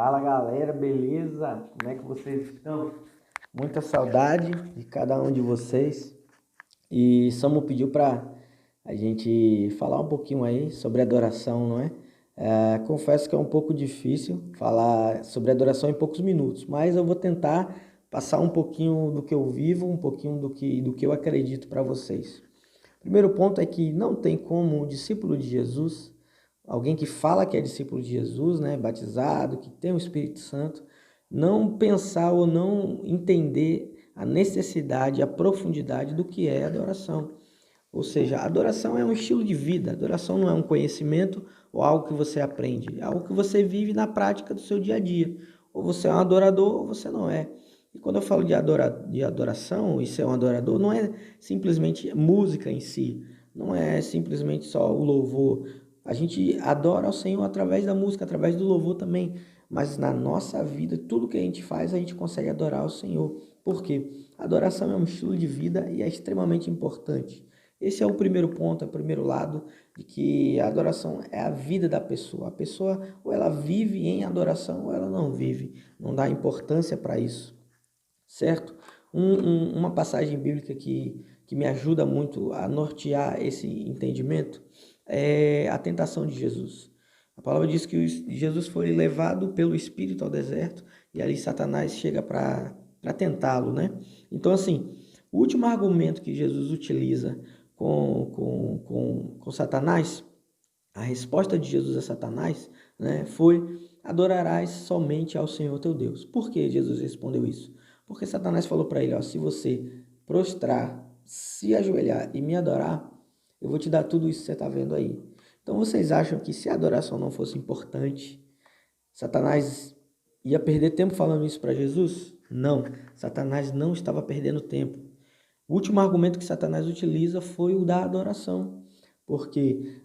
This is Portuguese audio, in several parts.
Fala galera, beleza? Como é que vocês estão? Muita saudade de cada um de vocês. E Samu pediu para a gente falar um pouquinho aí sobre adoração, não é? Confesso que é um pouco difícil falar sobre adoração em poucos minutos, mas eu vou tentar passar um pouquinho do que eu vivo, um pouquinho do que eu acredito para vocês. Primeiro ponto é que não tem como um discípulo de Jesus, alguém que fala que é discípulo de Jesus, né, batizado, que tem o Espírito Santo, não pensar ou não entender a necessidade, a profundidade do que é adoração. Ou seja, a adoração é um estilo de vida, a adoração não é um conhecimento ou algo que você aprende, é algo que você vive na prática do seu dia a dia. Ou você é um adorador ou você não é. E quando eu falo de adoração e ser um adorador, não é simplesmente música em si, não é simplesmente só o louvor. A gente adora ao Senhor através da música, através do louvor também, mas na nossa vida, tudo que a gente faz, a gente consegue adorar ao Senhor. Por quê? A adoração é um estilo de vida e é extremamente importante. Esse é o primeiro ponto, é o primeiro lado de que a adoração é a vida da pessoa. A pessoa ou ela vive em adoração ou ela não vive, não dá importância para isso, certo? Uma passagem bíblica que me ajuda muito a nortear esse entendimento é a tentação de Jesus. A palavra diz que Jesus foi levado pelo Espírito ao deserto e ali Satanás chega para tentá-lo, né? Então, assim, o último argumento que Jesus utiliza com Satanás, a resposta de Jesus a Satanás, né, foi: adorarás somente ao Senhor teu Deus. Por que Jesus respondeu isso? Porque Satanás falou para ele: ó, se você prostrar, se ajoelhar e me adorar, eu vou te dar tudo isso que você está vendo aí. Então vocês acham que se a adoração não fosse importante, Satanás ia perder tempo falando isso para Jesus? Não, Satanás não estava perdendo tempo. O último argumento que Satanás utiliza foi o da adoração, porque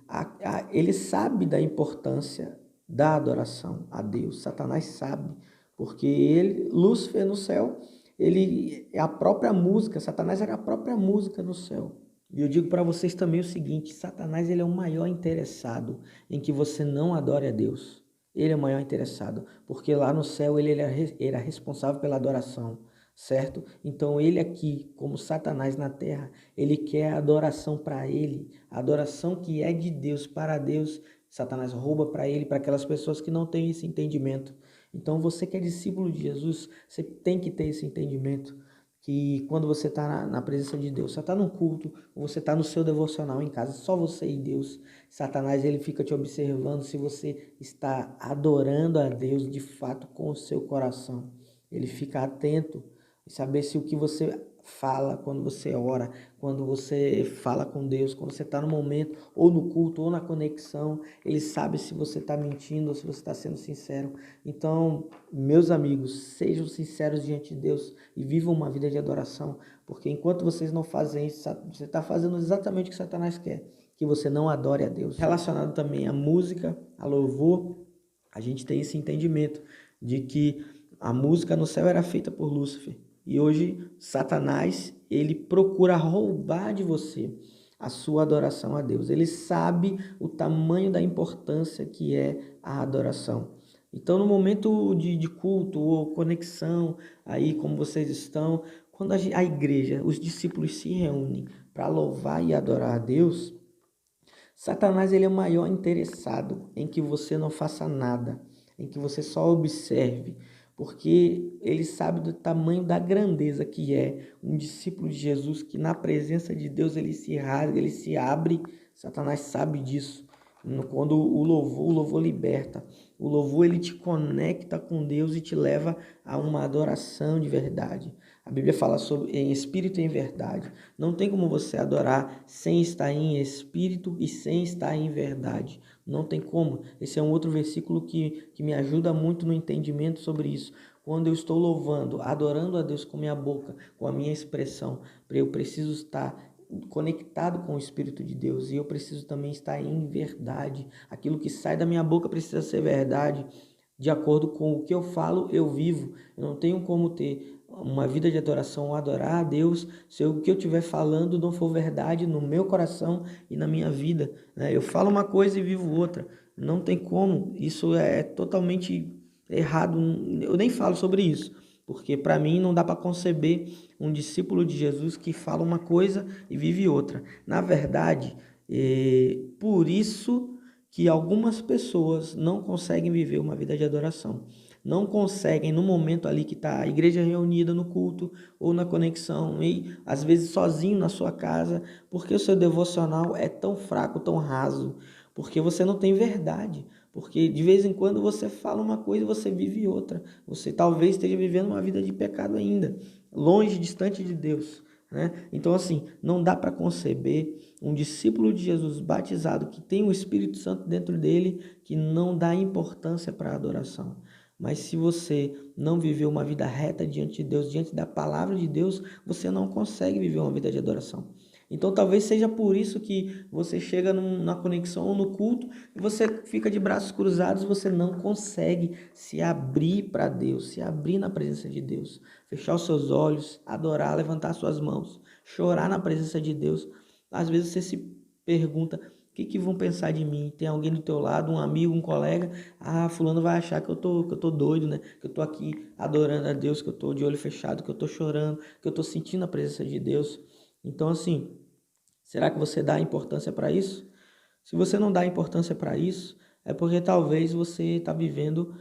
ele sabe da importância da adoração a Deus. Satanás sabe, porque ele, Lúcifer no céu, ele é a própria música. Satanás era a própria música no céu. E eu digo para vocês também o seguinte: Satanás ele é o maior interessado em que você não adore a Deus. Ele é o maior interessado, porque lá no céu ele era responsável pela adoração, certo? Então ele aqui, como Satanás na terra, ele quer a adoração para ele, a adoração que é de Deus para Deus. Satanás rouba para ele, para aquelas pessoas que não têm esse entendimento. Então você que é discípulo de Jesus, você tem que ter esse entendimento, que quando você está na presença de Deus, você está no culto, você está no seu devocional em casa, só você e Deus, Satanás ele fica te observando se você está adorando a Deus de fato com o seu coração. Ele fica atento e saber se o que você fala quando você ora, quando você fala com Deus, quando você está no momento, ou no culto, ou na conexão, ele sabe se você está mentindo ou se você está sendo sincero. Então, meus amigos, sejam sinceros diante de Deus e vivam uma vida de adoração, porque enquanto vocês não fazem isso, você está fazendo exatamente o que Satanás quer, que você não adore a Deus. Relacionado também à música, a louvor, a gente tem esse entendimento de que a música no céu era feita por Lúcifer. E hoje Satanás, ele procura roubar de você a sua adoração a Deus. Ele sabe o tamanho da importância que é a adoração. Então, no momento de culto ou conexão, aí como vocês estão, quando a igreja, os discípulos se reúnem para louvar e adorar a Deus, Satanás ele é o maior interessado em que você não faça nada, em que você só observe, porque ele sabe do tamanho da grandeza que é um discípulo de Jesus, que na presença de Deus ele se rasga, ele se abre. Satanás sabe disso. Quando o louvor liberta, o louvor ele te conecta com Deus e te leva a uma adoração de verdade. A Bíblia fala sobre em espírito e em verdade. Não tem como você adorar sem estar em espírito e sem estar em verdade. Não tem como. Esse é um outro versículo que me ajuda muito no entendimento sobre isso. Quando eu estou louvando, adorando a Deus com minha boca, com a minha expressão, eu preciso estar conectado com o Espírito de Deus e eu preciso também estar em verdade. Aquilo que sai da minha boca precisa ser verdade. De acordo com o que eu falo, eu vivo. Eu não tenho como ter uma vida de adoração ou adorar a Deus se o que eu estiver falando não for verdade no meu coração e na minha vida, né? Eu falo uma coisa e vivo outra. Não tem como. Isso é totalmente errado, eu nem falo sobre isso, porque para mim não dá para conceber um discípulo de Jesus que fala uma coisa e vive outra. Na verdade, por isso que algumas pessoas não conseguem viver uma vida de adoração. Não conseguem, no momento ali que está a igreja reunida no culto ou na conexão, e às vezes sozinho na sua casa, porque o seu devocional é tão fraco, tão raso, porque você não tem verdade, porque de vez em quando você fala uma coisa e você vive outra. Você talvez esteja vivendo uma vida de pecado ainda, longe, distante de Deus, né? Então, assim, não dá para conceber um discípulo de Jesus batizado que tem o Espírito Santo dentro dele, que não dá importância para a adoração. Mas se você não viveu uma vida reta diante de Deus, diante da palavra de Deus, você não consegue viver uma vida de adoração. Então talvez seja por isso que você chega na conexão ou no culto e você fica de braços cruzados, você não consegue se abrir para Deus, se abrir na presença de Deus, fechar os seus olhos, adorar, levantar suas mãos, chorar na presença de Deus. Às vezes você se pergunta: o que vão pensar de mim? Tem alguém do teu lado, um amigo, um colega, fulano vai achar que eu tô doido, né? Que eu tô aqui adorando a Deus, que eu tô de olho fechado, que eu tô chorando, que eu tô sentindo a presença de Deus. Então, assim, será que você dá importância para isso? Se você não dá importância para isso, é porque talvez você está vivendo,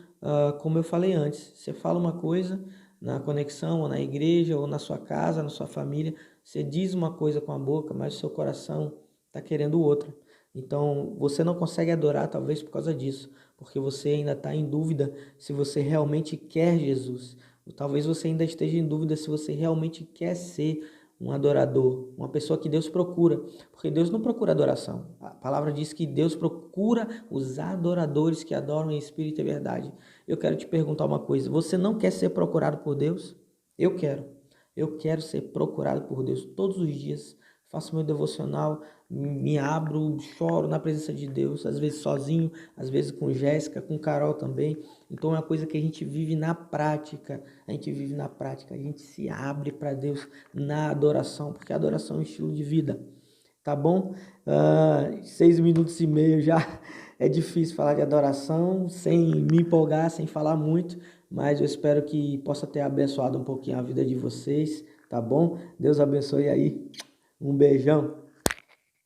como eu falei antes. Você fala uma coisa na conexão, ou na igreja, ou na sua casa, na sua família. Você diz uma coisa com a boca, mas o seu coração está querendo outra. Então, você não consegue adorar talvez por causa disso, porque você ainda está em dúvida se você realmente quer Jesus. Ou talvez você ainda esteja em dúvida se você realmente quer ser um adorador, uma pessoa que Deus procura, porque Deus não procura adoração. A palavra diz que Deus procura os adoradores que adoram em espírito e verdade. Eu quero te perguntar uma coisa: você não quer ser procurado por Deus? Eu quero. Eu quero ser procurado por Deus todos os dias. Faço meu devocional, me abro, choro na presença de Deus, às vezes sozinho, às vezes com Jéssica, com Carol também. Então é uma coisa que a gente vive na prática, a gente se abre para Deus na adoração, porque a adoração é um estilo de vida, tá bom? 6 minutos e meio já, é difícil falar de adoração sem me empolgar, sem falar muito, mas eu espero que possa ter abençoado um pouquinho a vida de vocês, tá bom? Deus abençoe aí, um beijão.